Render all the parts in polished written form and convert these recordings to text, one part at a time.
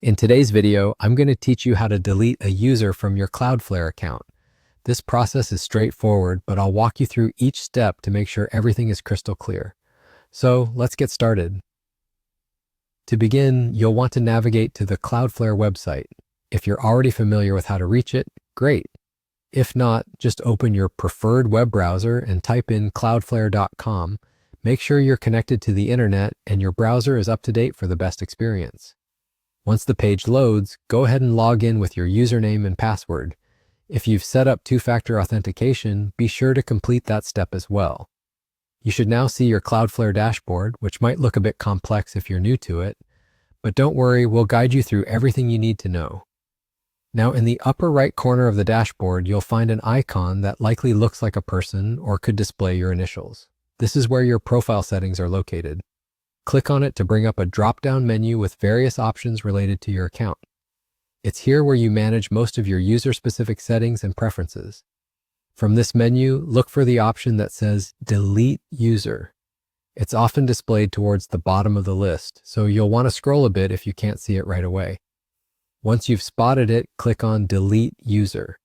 In today's video, I'm going to teach you how to delete a user from your Cloudflare account. This process is straightforward, but I'll walk you through each step to make sure everything is crystal clear. So let's get started. To begin, you'll want to navigate to the Cloudflare website. If you're already familiar with how to reach it, great. If not, just open your preferred web browser and type in cloudflare.com. Make sure you're connected to the internet and your browser is up to date for the best experience. Once the page loads, go ahead and log in with your username and password. If you've set up two-factor authentication, be sure to complete that step as well. You should now see your Cloudflare dashboard, which might look a bit complex if you're new to it, but don't worry, we'll guide you through everything you need to know. Now, in the upper right corner of the dashboard, you'll find an icon that likely looks like a person or could display your initials. This is where your profile settings are located. Click on it to bring up a drop-down menu with various options related to your account. It's here where you manage most of your user-specific settings and preferences. From this menu, look for the option that says Delete User. It's often displayed towards the bottom of the list, so you'll want to scroll a bit if you can't see it right away. Once you've spotted it, click on Delete User.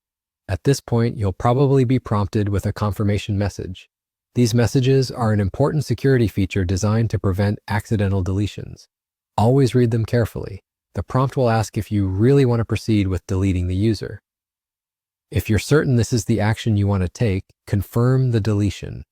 At this point, you'll probably be prompted with a confirmation message. These messages are an important security feature designed to prevent accidental deletions. Always read them carefully. The prompt will ask if you really want to proceed with deleting the user. If you're certain this is the action you want to take, confirm the deletion.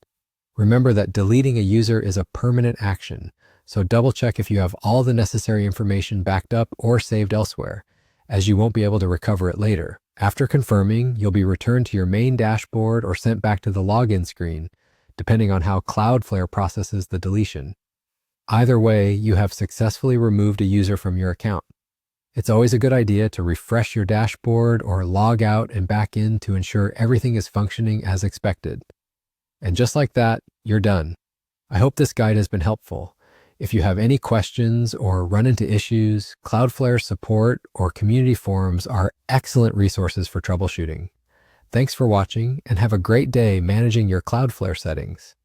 Remember that deleting a user is a permanent action, so double-check if you have all the necessary information backed up or saved elsewhere, as you won't be able to recover it later. After confirming, you'll be returned to your main dashboard or sent back to the login screen, depending on how Cloudflare processes the deletion. Either way, you have successfully removed a user from your account. It's always a good idea to refresh your dashboard or log out and back in to ensure everything is functioning as expected. And just like that, you're done. I hope this guide has been helpful. If you have any questions or run into issues, Cloudflare support or community forums are excellent resources for troubleshooting. Thanks for watching and have a great day managing your Cloudflare settings.